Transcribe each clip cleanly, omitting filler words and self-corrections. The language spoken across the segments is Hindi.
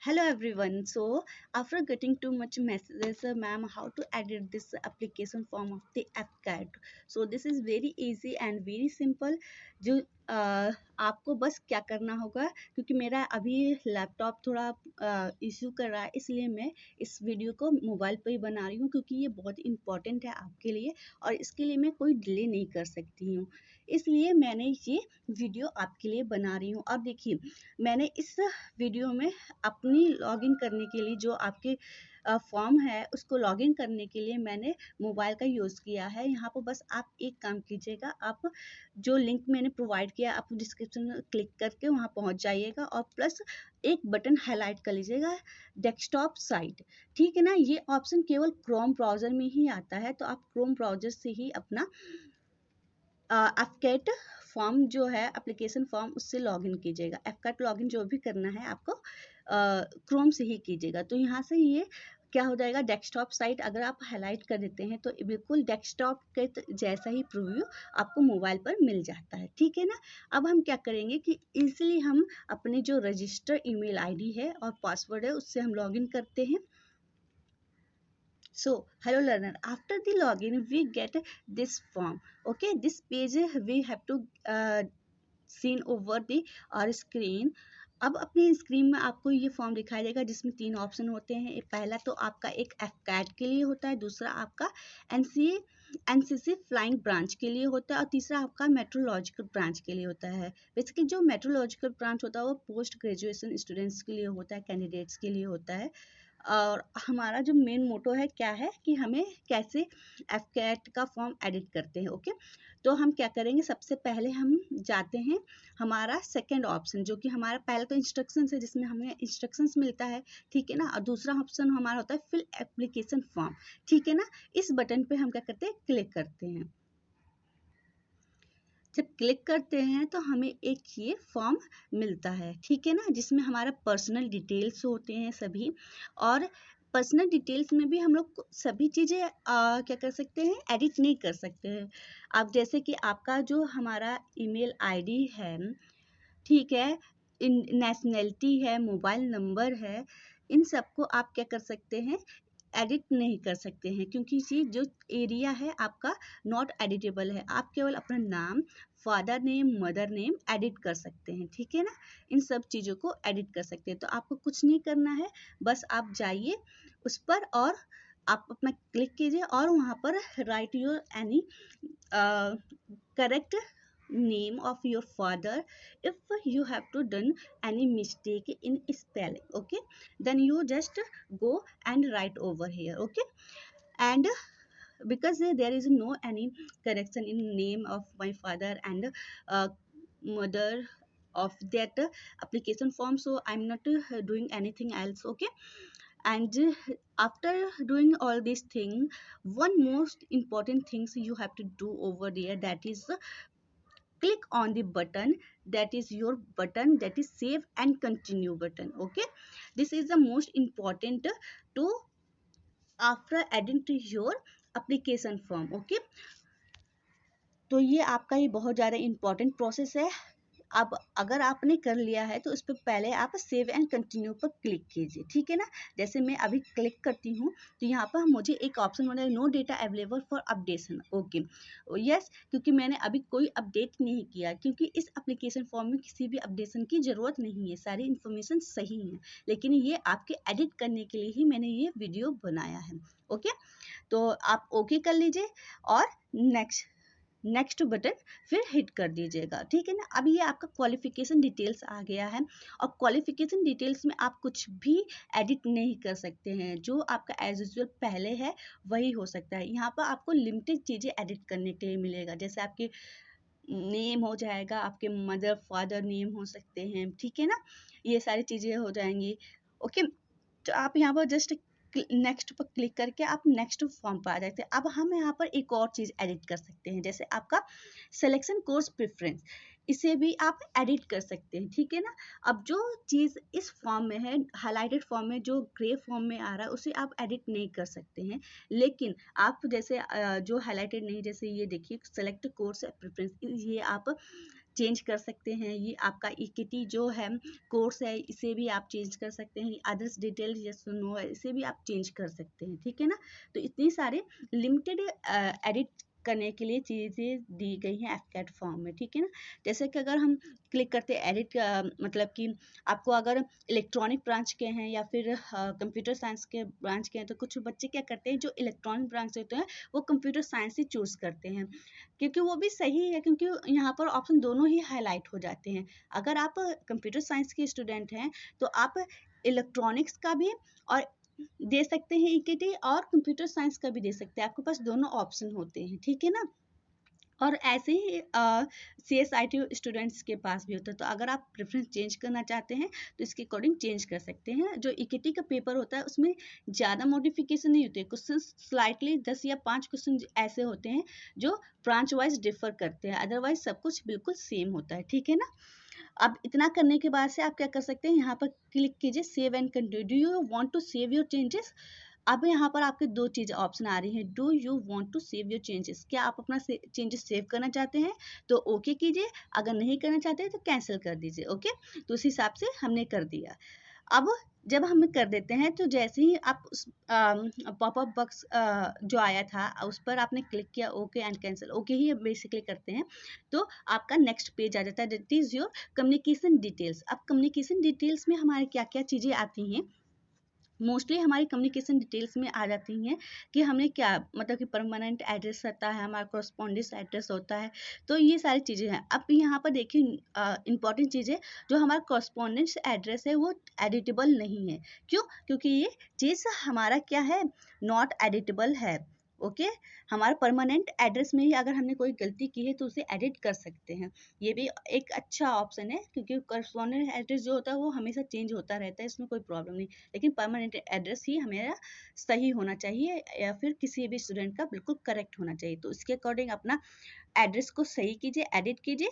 Hello everyone. So after getting too much messages, ma'am, how to edit this application form of the AppCat? So this is very easy and very simple. जो आपको बस क्या करना होगा, क्योंकि मेरा अभी लैपटॉप थोड़ा इशू कर रहा है, इसलिए मैं इस वीडियो को मोबाइल पे ही बना रही हूँ, क्योंकि ये बहुत इंपॉर्टेंट है आपके लिए और इसके लिए मैं कोई डिले नहीं कर सकती हूँ। इसलिए मैंने ये वीडियो आपके लिए बना रही हूँ। और देखिए, मैंने इस वीडियो में अपनी लॉगिन करने के लिए जो आपके फॉर्म है उसको लॉगिन करने के लिए मैंने मोबाइल का यूज़ किया है। यहाँ पर बस आप एक काम कीजिएगा, आप जो लिंक मैंने प्रोवाइड किया आप डिस्क्रिप्शन में क्लिक करके वहाँ पहुँच जाइएगा और प्लस एक बटन हाईलाइट कर लीजिएगा, डेस्कटॉप साइट। ठीक है ना, ये ऑप्शन केवल क्रोम ब्राउज़र में ही आता है, तो आप क्रोम ब्राउज़र से ही अपना एफकेट फॉर्म जो है एप्लीकेशन फॉर्म उससे लॉगिन कीजिएगा। एफकेट लॉगिन जो भी करना है आपको क्रोम से ही कीजिएगा। तो यहाँ से ये क्या हो जाएगा, डेस्कटॉप साइट अगर आप हाईलाइट कर देते हैं तो बिल्कुल डेस्कटॉप के जैसा ही प्रीव्यू आपको मोबाइल पर मिल जाता है। ठीक है ना, अब हम क्या करेंगे कि इजीली हम अपने जो रजिस्टर ईमेल आईडी है और पासवर्ड है उससे हम लॉगिन करते हैं। So, hello learner, after the login, we get this form. Okay, this page we have to seen over the our screen. अब अपनी स्क्रीन में आपको ये फॉर्म दिखाई देगा जिसमें 3 ऑप्शन होते हैं। पहला तो आपका एक एफकैट के लिए होता है, दूसरा आपका एनसीसी फ्लाइंग ब्रांच के लिए होता है और तीसरा आपका मेट्रोलॉजिकल ब्रांच के लिए होता है। बेसिकली जो मेट्रोलॉजिकल ब्रांच होता है वो पोस्ट ग्रेजुएशन स्टूडेंट्स के लिए होता है, कैंडिडेट्स के लिए होता है। और हमारा जो मेन मोटो है क्या है कि हमें कैसे एफकैट का फॉर्म एडिट करते हैं। ओके, तो हम क्या करेंगे, सबसे पहले हम जाते हैं हमारा सेकंड ऑप्शन, जो कि हमारा पहला तो इंस्ट्रक्शंस है जिसमें हमें इंस्ट्रक्शंस मिलता है। ठीक है ना, और दूसरा ऑप्शन हमारा होता है फिल एप्लीकेशन फॉर्म। ठीक है ना, इस बटन पे हम क्या करते हैं, क्लिक करते हैं। जब क्लिक करते हैं तो हमें एक ये फॉर्म मिलता है। ठीक है ना, जिसमें हमारा पर्सनल डिटेल्स होते हैं सभी, और पर्सनल डिटेल्स में भी हम लोग सभी चीज़ें क्या कर सकते हैं, एडिट नहीं कर सकते हैं। अब जैसे कि आपका जो हमारा ईमेल आईडी है, ठीक है, नेशनैलिटी है, मोबाइल नंबर है, इन सबको आप क्या कर सकते हैं, एडिट नहीं कर सकते हैं, क्योंकि ये जो एरिया है आपका नॉट एडिटेबल है। आप केवल अपना नाम, father name, mother name edit कर सकते हैं। ठीक है ना, इन सब चीज़ों को एडिट कर सकते हैं। तो आपको कुछ नहीं करना है, बस आप जाइए उस पर और आप अपना क्लिक कीजिए और वहाँ पर right your any correct name of your father. If you have to done any mistake in spelling, okay, then you just go and write over here. Okay, and because there is no any correction in name of my father and mother of that application form, so I'm not doing anything else. Okay, and after doing all these things, one most important things you have to do over there, that is click on the button, that is your button, that is save and continue button. Okay, this is the most important to after adding to your application form. Okay, तो ये आपका ये बहुत ज़्यादा इम्पॉर्टेंट प्रोसेस है। अब अगर आपने कर लिया है तो उस पर पहले आप सेव एंड कंटिन्यू पर क्लिक कीजिए। ठीक है ना, जैसे मैं अभी क्लिक करती हूँ तो यहाँ पर मुझे एक ऑप्शन मिला है, no data available for updation. Okay, yes, क्योंकि मैंने अभी कोई अपडेट नहीं किया, क्योंकि इस एप्लीकेशन फॉर्म में किसी भी अपडेशन की ज़रूरत नहीं है, सारी इन्फॉर्मेशन सही है, लेकिन ये आपके एडिट करने के लिए ही मैंने ये वीडियो बनाया है। ओके, तो आप ओके कर लीजिए और नेक्स्ट बटन फिर हिट कर दीजिएगा। ठीक है ना, अब ये आपका क्वालिफिकेशन डिटेल्स आ गया है और क्वालिफिकेशन डिटेल्स में आप कुछ भी एडिट नहीं कर सकते हैं। जो आपका एज यूजुअल पहले है वही हो सकता है। यहाँ पर आपको लिमिटेड चीज़ें एडिट करने के लिए मिलेगा, जैसे आपके नेम हो जाएगा, आपके मदर फादर नेम हो सकते हैं। ठीक है ना, ये सारी चीज़ें हो जाएंगी। ओके, तो आप यहाँ पर जस्ट नेक्स्ट पर क्लिक करके आप नेक्स्ट फॉर्म पर आ जाते हैं। अब हम यहाँ पर एक और चीज़ एडिट कर सकते हैं, जैसे आपका सिलेक्शन कोर्स प्रेफरेंस, इसे भी आप एडिट कर सकते हैं। ठीक है ना, अब जो चीज़ इस फॉर्म में है, हाईलाइटेड फॉर्म में जो ग्रे फॉर्म में आ रहा है, उसे आप एडिट नहीं कर सकते हैं, लेकिन आप जैसे जो हाईलाइटेड नहीं, जैसे ये देखिए सेलेक्ट कोर्स प्रेफरेंस, ये आप चेंज कर सकते हैं। ये आपका EKT जो है कोर्स है, इसे भी आप चेंज कर सकते हैं। अदर्स डिटेल यस नो है, इसे भी आप चेंज कर सकते हैं, ठीक है ना। तो इतनी सारे लिमिटेड एडिट करने के लिए चीज़ें दी गई हैं एफकैट फॉर्म में, ठीक है ना। जैसे कि अगर हम क्लिक करते हैं एडिट, मतलब कि आपको अगर इलेक्ट्रॉनिक ब्रांच के हैं या फिर कंप्यूटर साइंस के ब्रांच के हैं, तो कुछ बच्चे क्या करते हैं जो इलेक्ट्रॉनिक ब्रांच होते हैं वो कंप्यूटर साइंस ही चूज़ करते हैं, क्योंकि वो भी सही है, क्योंकि यहाँ पर ऑप्शन दोनों ही हाईलाइट हो जाते हैं। अगर आप कंप्यूटर साइंस के स्टूडेंट हैं तो आप इलेक्ट्रॉनिक्स का भी और दे सकते हैं EKT, और कंप्यूटर साइंस का भी दे सकते हैं, आपके पास दोनों ऑप्शन होते हैं, ठीक है ना। और ऐसे ही CSIT स्टूडेंट्स के पास भी होता है। तो अगर आप प्रेफरेंस चेंज करना चाहते हैं तो इसके अकॉर्डिंग चेंज कर सकते हैं। जो EKT का पेपर होता है उसमें ज़्यादा मॉडिफिकेशन नहीं होते, क्वेश्चन स्लाइटली 10 या 5 क्वेश्चन ऐसे होते हैं जो ब्रांच वाइज डिफर करते हैं, अदरवाइज सब कुछ बिल्कुल सेम होता है, ठीक है ना। अब इतना करने के बाद से आप क्या कर सकते हैं, यहाँ पर क्लिक कीजिए save and continue. Do you want to save your changes. अब यहाँ पर आपके दो चीज़ ऑप्शन आ रही हैं, do you want to save your changes, क्या आप अपना चेंजेस सेव करना चाहते हैं तो ओके कीजिए, अगर नहीं करना चाहते तो कैंसिल कर दीजिए, ओके। तो उस हिसाब से हमने कर दिया। अब जब हम कर देते हैं तो जैसे ही आप उस पॉपअप बॉक्स जो आया था उस पर आपने क्लिक किया okay and cancel, okay he basically करते हैं, तो आपका नेक्स्ट पेज आ जाता है, that is your communication details. अब कम्युनिकेशन डिटेल्स में हमारे क्या क्या चीज़ें आती हैं, मोस्टली हमारी कम्युनिकेशन डिटेल्स में आ जाती हैं कि हमने क्या, मतलब कि परमानेंट एड्रेस रहता है, हमारा कॉरस्पॉन्डेंस एड्रेस होता है, तो ये सारी चीज़ें हैं। अब यहाँ पर देखिए इंपॉर्टेंट चीज़ें, जो हमारा कॉरस्पॉन्डेंस एड्रेस है वो एडिटेबल नहीं है। क्यों? क्योंकि ये चीज़ हमारा क्या है, नॉट एडिटेबल है, ओके। हमारा परमानेंट एड्रेस में ही अगर हमने कोई गलती की है तो उसे एडिट कर सकते हैं, ये भी एक अच्छा ऑप्शन है, क्योंकि कॉरस्पॉन्डेंट एड्रेस जो होता है वो हमेशा चेंज होता रहता है, इसमें कोई प्रॉब्लम नहीं। लेकिन परमानेंट एड्रेस ही हमेरा सही होना चाहिए, या फिर किसी भी स्टूडेंट का बिल्कुल करेक्ट होना चाहिए। तो इसके अकॉर्डिंग अपना एड्रेस को सही कीजिए, एडिट कीजिए,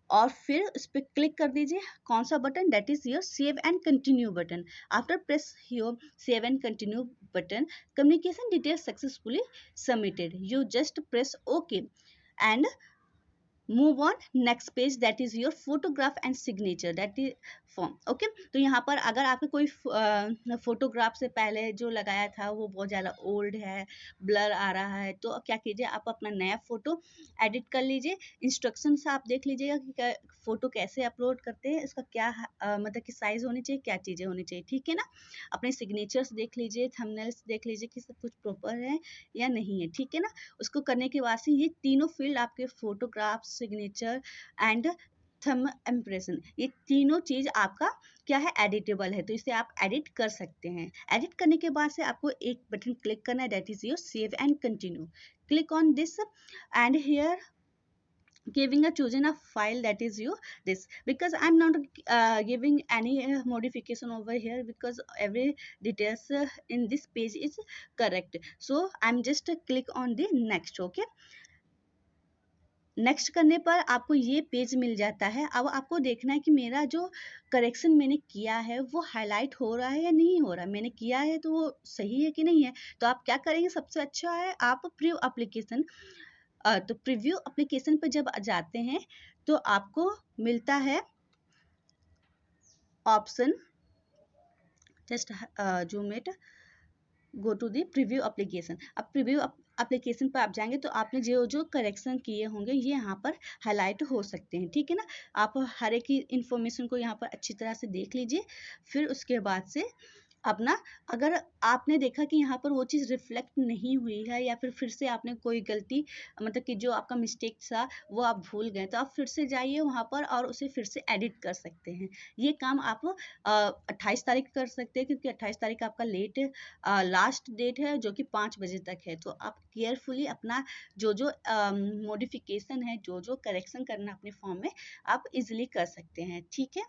और फिर उस पर क्लिक कर दीजिए कौन सा button, that is your save and continue button. After press your save and continue button, communication details successfully submitted, you just press OK and move on next page, that is your photograph and signature, that is form, okay. तो यहाँ पर अगर आपके कोई फोटोग्राफ से पहले जो लगाया था वो बहुत ज़्यादा ओल्ड है, ब्लर आ रहा है, तो क्या कीजिए आप अपना नया फोटो एडिट कर लीजिए। इंस्ट्रक्शंस आप देख लीजिएगा कि फोटो कैसे अपलोड करते हैं, इसका क्या मतलब कि साइज होनी चाहिए, क्या चीज़ें होनी चाहिए, ठीक है ना। अपने सिग्नेचर्स देख लीजिए, थंबनेल्स देख लीजिए कि सब कुछ प्रॉपर है या नहीं है, ठीक है ना। उसको करने के बाद से ये तीनों फील्ड आपके photograph, signature and thumb impression, ये तीनों चीज आपका क्या है, एडिटेबल है, तो इसे आप एडिट कर सकते हैं। एडिट करने के बाद से आपको एक बटन क्लिक करना है, that is your save and continue. Click on this and here giving a chosen a file, that is you this, because I'm not giving any modification over here, because every details in this page is correct, so I'm just click on the next, okay। Next करने पर आपको ये पेज मिल जाता है। अब आपको देखना है कि मेरा जो करेक्शन मैंने किया है वो हाईलाइट हो रहा है या नहीं हो रहा है, मैंने किया है तो वो सही है कि नहीं है। तो आप क्या करेंगे, सबसे अच्छा है आप प्रीव्यू एप्लीकेशन, तो प्रीव्यू एप्लीकेशन पर जब जाते हैं तो आपको मिलता है option, just zoom it, go to the preview application. अब प्रीव्यू एप्लीकेशन पर आप जाएंगे तो आपने जो जो करेक्शन किए होंगे ये यहाँ पर हाईलाइट हो सकते हैं, ठीक है ना। आप हर एक इन्फॉर्मेशन को यहाँ पर अच्छी तरह से देख लीजिए। फिर उसके बाद से अपना, अगर आपने देखा कि यहाँ पर वो चीज़ रिफ्लेक्ट नहीं हुई है, या फिर से आपने कोई गलती, मतलब कि जो आपका मिस्टेक था वो आप भूल गए, तो आप फिर से जाइए वहाँ पर और उसे फिर से एडिट कर सकते हैं। ये काम आप 28 तारीख कर सकते हैं, क्योंकि 28 तारीख आपका लास्ट डेट है, जो कि 5 बजे तक है। तो आप केयरफुली अपना जो जो मॉडिफिकेशन है, जो जो करेक्शन करना अपने फॉर्म में, आप इजीली कर सकते हैं, ठीक है।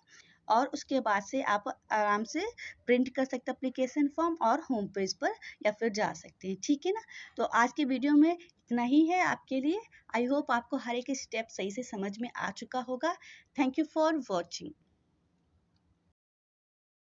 और उसके बाद से आप आराम से प्रिंट कर सकते हैं एप्लीकेशन फॉर्म, और होम पेज पर या फिर जा सकते हैं, ठीक है ना। तो आज के वीडियो में इतना ही है आपके लिए। आई होप आपको हर एक स्टेप सही से समझ में आ चुका होगा। Thank you for watching.